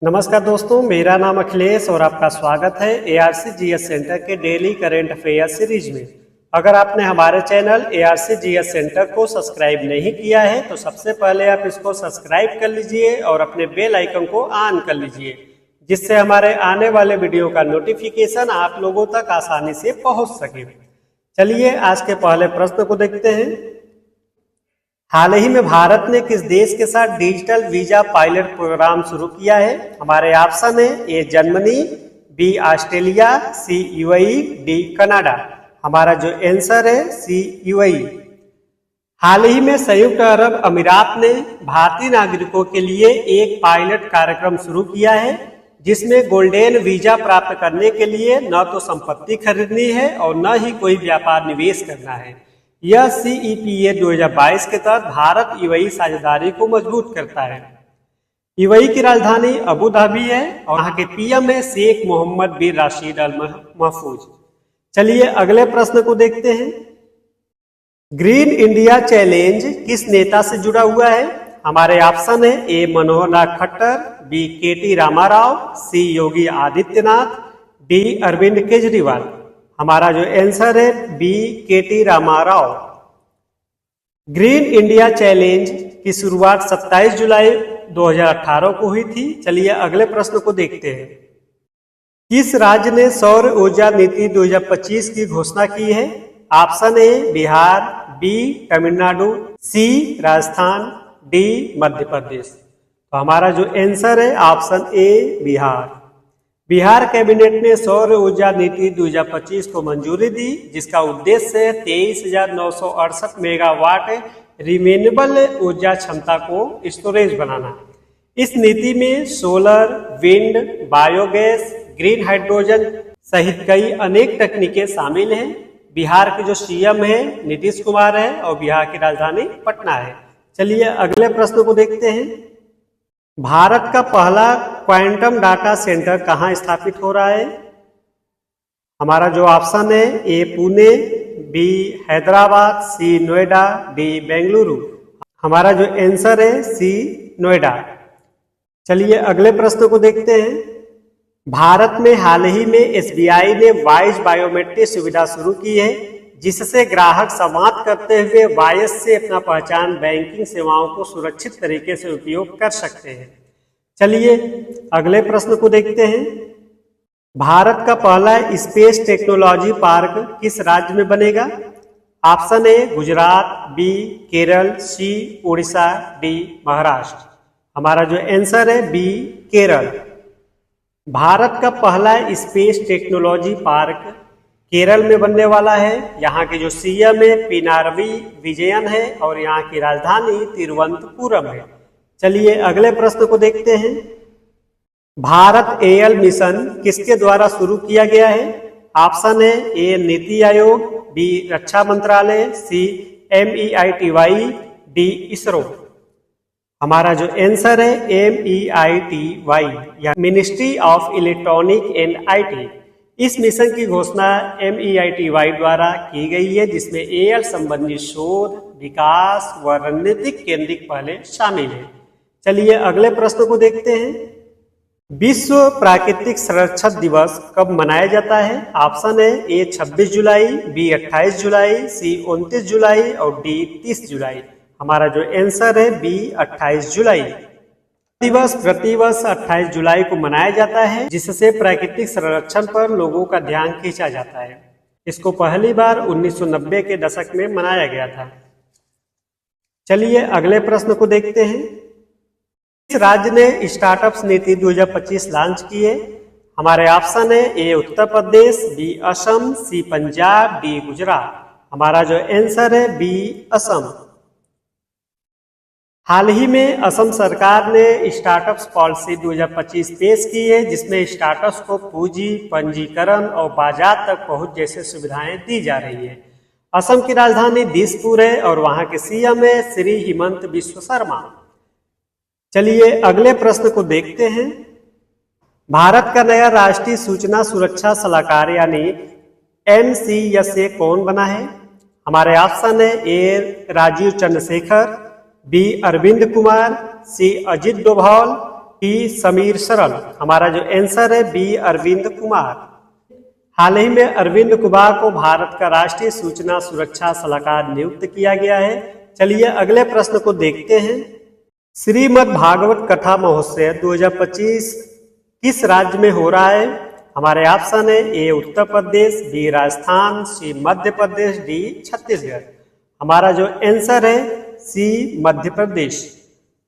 नमस्कार दोस्तों, मेरा नाम अखिलेश और आपका स्वागत है एआरसी जीएस सेंटर के डेली करंट अफेयर सीरीज में। अगर आपने हमारे चैनल एआरसी जीएस सेंटर को सब्सक्राइब नहीं किया है तो सबसे पहले आप इसको सब्सक्राइब कर लीजिए और अपने बेल आइकन को ऑन कर लीजिए, जिससे हमारे आने वाले वीडियो का नोटिफिकेशन आप लोगों तक आसानी से पहुंच सके। चलिए आज के पहले प्रश्न को देखते हैं। हाल ही में भारत ने किस देश के साथ डिजिटल वीजा पायलट प्रोग्राम शुरू किया है? हमारे ऑप्शन है A Germany, B Australia, C UAE, D Canada. हमारा जो आंसर है सी यूएई। हाल ही में संयुक्त अरब अमीरात ने भारतीय नागरिकों के लिए एक पायलट कार्यक्रम शुरू किया है, जिसमें गोल्डन वीजा प्राप्त करने के लिए न तो संपत्ति खरीदनी है और न ही कोई व्यापार निवेश करना है। यह CEPA 2022 के तहत भारत यूएई साझेदारी को मजबूत करता है। यूएई की राजधानी अबू धाबी है और यहाँ के पीएम है शेख मोहम्मद बिन राशिद अल महफूज। चलिए अगले प्रश्न को देखते हैं। ग्रीन इंडिया चैलेंज किस नेता से जुड़ा हुआ है? हमारे ऑप्शन है A Manohar Lal Khattar, B KT Ramarao, C Yogi Adityanath, D Arvind Kejriwal. हमारा जो आंसर है B KT Ramarao. Green India challenge की शुरुआत 27 जुलाई 2018 को हुई थी। चलिए अगले प्रश्न को देखते हैं। किस राज्य ने सौर ऊर्जा नीति 2025 की घोषणा की है? Option A Bihar, B Tamil Nadu, C Rajasthan, D Madhya Pradesh. तो हमारा जो आंसर है option A Bihar. Bihar cabinet ने सौर ऊर्जा नीति 2025 को मंजूरी दी, जिसका उद्देश्य है 23,968 मेगावाट रिन्यूएबल ऊर्जा क्षमता को स्टोरेज बनाना। इस नीति में solar, wind, biogas, green hydrogen सहित कई अनेक तकनीकें शामिल हैं। बिहार के जो सीएम है नीतीश कुमार है और बिहार की राजधानी पटना है। चलिए अगले प्रश्न को देखते हैं। भारत का पहला क्वांटम डाटा सेंटर कहाँ स्थापित हो रहा है? हमारा जो ऑप्शन है ए पुणे, बी हैदराबाद, सी नोएडा, डी बेंगलुरु। हमारा जो आंसर है सी नोएडा। चलिए अगले प्रश्न को देखते हैं। भारत में हाल ही में SBI ने वॉइस बायोमेट्रिक सुविधा शुरू की है, जिससे ग्राहक संवाद करते हुए वॉइस से अपना पहचान बैंकिंग सेवाओं को सुरक्षित तरीके से उपयोग कर सकते हैं। चलिए अगले प्रश्न को देखते हैं। भारत का पहला स्पेस टेक्नोलॉजी पार्क किस राज्य में बनेगा? Option A Gujarat, B Kerala, C Orissa, D Maharashtra. हमारा जो आंसर है बी केरल। भारत का पहला स्पेस टेक्नोलॉजी पार्क केरल में बनने वाला है। यहाँ के जो सीएम है पिनारवी विजयन है और यहाँ की राजधानी तिरुवनंतपुरम है। चलिए अगले प्रश्न को देखते हैं। भारत एएल मिशन किसके द्वारा शुरू किया गया है? ऑप्शन है ए नीति आयोग, बी रक्षा मंत्रालय, सी MEITY, डी इसरो। हमारा जो आंसर है MEITY या ministry of electronic and IT। इस मिशन की घोषणा MEITY द्वारा की गई है, जिसमें एएल संबंधी शोध, विकास व रणनीतिक केंद्रित पहले शामिल है। चलिए अगले प्रश्न को देखते हैं। विश्व प्राकृतिक संरक्षण दिवस कब मनाया जाता है? ऑप्शन है ए 26 जुलाई, बी 28 जुलाई, सी 29 जुलाई और डी 30 जुलाई। हमारा जो आंसर है बी 28 जुलाई। दिवस प्रतिवर्ष 28 जुलाई को मनाया जाता है, जिससे प्राकृतिक संरक्षण पर लोगों का ध्यान खींचा जाता है। इसको पहली बार 1990 के दशक में मनाया गया था। चलिए अगले प्रश्न को देखते हैं। किस राज्य ने स्टार्टअप्स नीति 2025 लॉन्च की है? हमारे ऑप्शन है ए उत्तर प्रदेश, बी असम, सी पंजाब, डी गुजरात। हमारा जो आंसर है बी असम। हाल ही में असम सरकार ने स्टार्टअप्स पॉलिसी 2025 पेश की है, जिसमें स्टार्टअप्स को पूंजी, पंजीकरण और बाजार तक पहुंच जैसे सुविधाएं दी जा रही है। असम की राजधानी दिसपुर है और वहां के सीएम है श्री हिमंत बिस्व शर्मा। चलिए अगले प्रश्न को देखते हैं। भारत का नया राष्ट्रीय सूचना सुरक्षा सलाहकार यानी NCSA कौन बना है? हमारे ऑप्शन है ए राजीव चंद्रशेखर, बी अरविंद कुमार, सी अजित डोभाल, टी समीर सरल। हमारा जो आंसर है बी अरविंद कुमार। हाल ही में अरविंद कुमार को भारत का राष्ट्रीय सूचना सुरक्षा सलाहकार नियुक्त किया गया है। चलिए अगले प्रश्न को देखते हैं। श्रीमद् भागवत कथा महोत्सव 2025 किस राज्य में हो रहा है? हमारे ऑप्शन है ए उत्तर प्रदेश, बी राजस्थान, सी मध्य प्रदेश, डी छत्तीसगढ़। हमारा जो आंसर है सी मध्य प्रदेश।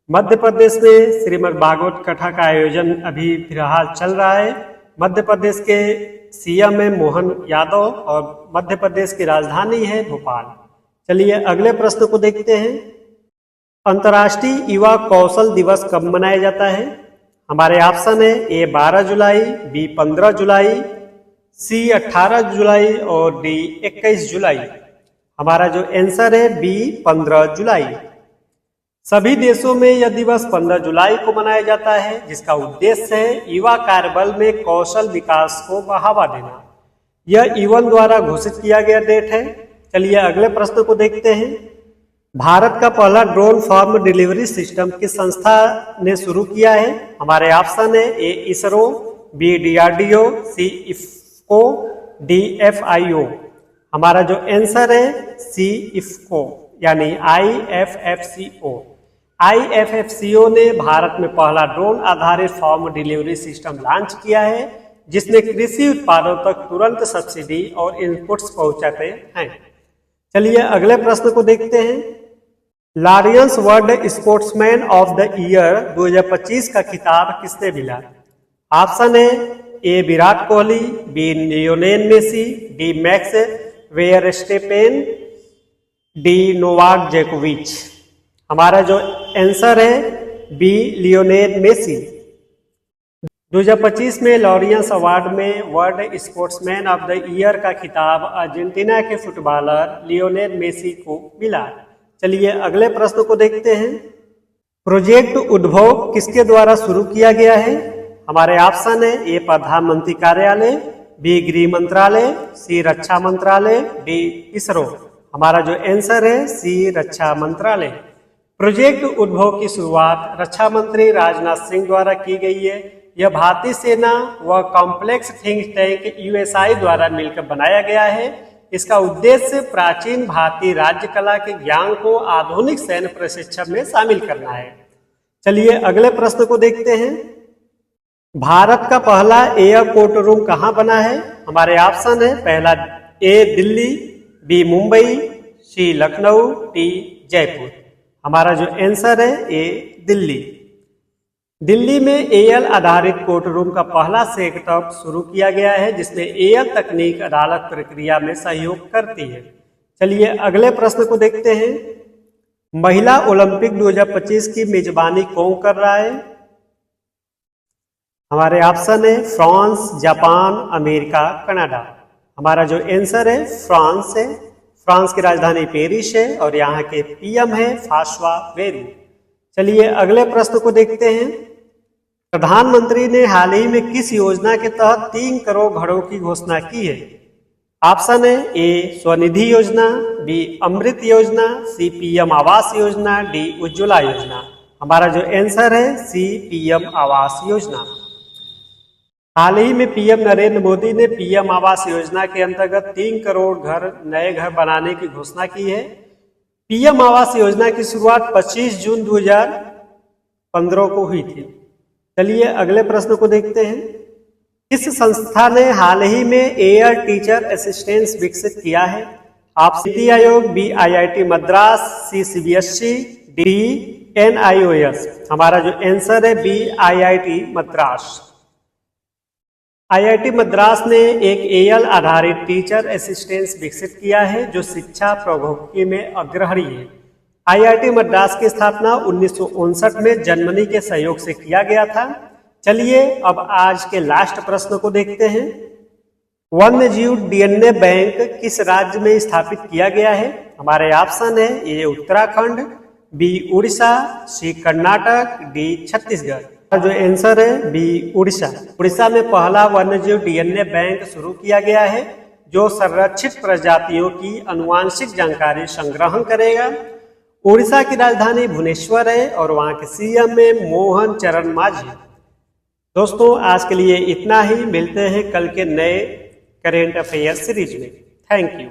मध्य प्रदेश में श्रीमद् भागवत कथा का आयोजन अभी फिलहाल चल रहा है। मध्य प्रदेश के सीएम है मोहन यादव और मध्य प्रदेश की राजधानी है भोपाल। चलिए अगले प्रश्न को देखते हैं। अंतर्राष्ट्रीय युवा कौशल दिवस कब मनाया जाता है? हमारे ऑप्शन है ए 12 जुलाई, बी 15 जुलाई, सी 18 जुलाई और डी 21 जुलाई। हमारा जो आंसर है बी 15 जुलाई। सभी देशों में यह दिवस 15 जुलाई को मनाया जाता है, जिसका उद्देश्य है युवा कार्यबल में कौशल विकास को बढ़ावा देना। यह यूएन द्वारा घोषित किया गया डेट है। चलिए अगले प्रश्न को देखते हैं। भारत का पहला ड्रोन फॉर्म डिलीवरी सिस्टम किस संस्था ने शुरू किया है? हमारे ऑप्शन है ए इसरो, बी डीआरडीओ, सी इफ्को, डी एफआईओ। हमारा जो आंसर है सी इफ्को यानी IFFCO। IFFCO ने भारत में पहला ड्रोन आधारित फॉर्म डिलीवरी सिस्टम लॉन्च किया है, जिसमें कृषि उत्पादों तक तुरंत सब्सिडी और इनपुट्स पहुंचाते हैं। चलिए अगले प्रश्न को देखते हैं। Laureus world sportsman of the year 2025 का खिताब किसने मिला? ऑप्शन है A Virat Kohli, B Lionel Messi, D Max Verstappen, D Novak जोकोविच। हमारा जो आंसर है बी लियोनेल मेसी। 2025 में लॉरियंस अवार्ड में world sportsman of the year का खिताब अर्जेंटीना के फुटबॉलर लियोनेल मेसी को मिला। चलिए अगले प्रश्न को देखते हैं। प्रोजेक्ट उद्भव किसके द्वारा शुरू किया गया है? हमारे ऑप्शन है ए प्रधानमंत्री कार्यालय, बी गृह मंत्रालय, सी रक्षा मंत्रालय, डी इसरो। हमारा जो आंसर है सी रक्षा मंत्रालय। प्रोजेक्ट उद्भव की शुरुआत रक्षा मंत्री राजनाथ सिंह द्वारा की गई है। यह भारतीय सेना व कॉम्प्लेक्स थिंक टैंक USI द्वारा मिलकर बनाया गया है। इसका उद्देश्य प्राचीन भारतीय राज्य कला के ज्ञान को आधुनिक सैन्य प्रशिक्षण में शामिल करना है। चलिए अगले प्रश्न को देखते हैं। भारत का पहला एयरपोर्ट रूम कहाँ बना है? हमारे ऑप्शन है पहला ए दिल्ली, बी मुंबई, सी लखनऊ, डी जयपुर। हमारा जो आंसर है ए दिल्ली। दिल्ली में एएल आधारित कोर्ट रूम का पहला सेटअप शुरू किया गया है, जिसमें एएल तकनीक अदालत प्रक्रिया में सहयोग करती है। चलिए अगले प्रश्न को देखते हैं। महिला ओलंपिक 2025 की मेजबानी कौन कर रहा है? हमारे ऑप्शन है फ्रांस, जापान, अमेरिका, कनाडा। हमारा जो आंसर है फ्रांस है। फ्रांस की राजधानी पेरिस है और यहाँ के PM है फास्वा वेरू। चलिए अगले प्रश्न को देखते हैं। प्रधानमंत्री ने हाल ही में किस योजना के तहत 3 करोड़ घरों की घोषणा की है? ऑप्शन है ए स्वनिधि योजना, बी अमृत योजना, सी PM आवास योजना, डी उज्ज्वला योजना। हमारा जो आंसर है सी PM आवास योजना। हाल ही में PM नरेंद्र मोदी ने PM आवास योजना के अंतर्गत 3 करोड़ नए घर बनाने की घोषणा की है। PM आवास योजना की शुरुआत 25 जून 2015 को हुई थी। चलिए अगले प्रश्न को देखते हैं। किस संस्था ने हाल ही में एयर टीचर असिस्टेंस विकसित किया है? आप NITI Aayog, B IIT Madras, C CBSE, D NIOS। हमारा जो आंसर है B IIT Madras. IIT Madras ने एक एएल आधारित टीचर असिस्टेंस विकसित किया है, जो शिक्षा प्रौद्योगिकी में अग्रणी है। IIT मद्रास की स्थापना 1959 में जर्मनी के सहयोग से किया गया था। चलिए अब आज के लास्ट प्रश्न को देखते हैं। वन्यजीव DNA बैंक किस राज्य में स्थापित किया गया है? हमारे ऑप्शन है ए उत्तराखंड, बी उड़ीसा, सी कर्नाटक, डी छत्तीसगढ़। जो आंसर है बी उड़ीसा। उड़ीसा में पहला वन्यजीव DNA बैंक शुरू किया गया है, जो संरक्षित प्रजातियों की आनुवांशिक जानकारी संग्रहण करेगा उड़ीसा की राजधानी भुवनेश्वर है और वहां के सीएम है मोहन चरण मांझी। दोस्तों आज के लिए इतना ही, मिलते हैं कल के नए करेंट अफेयर सीरीज में। Thank you.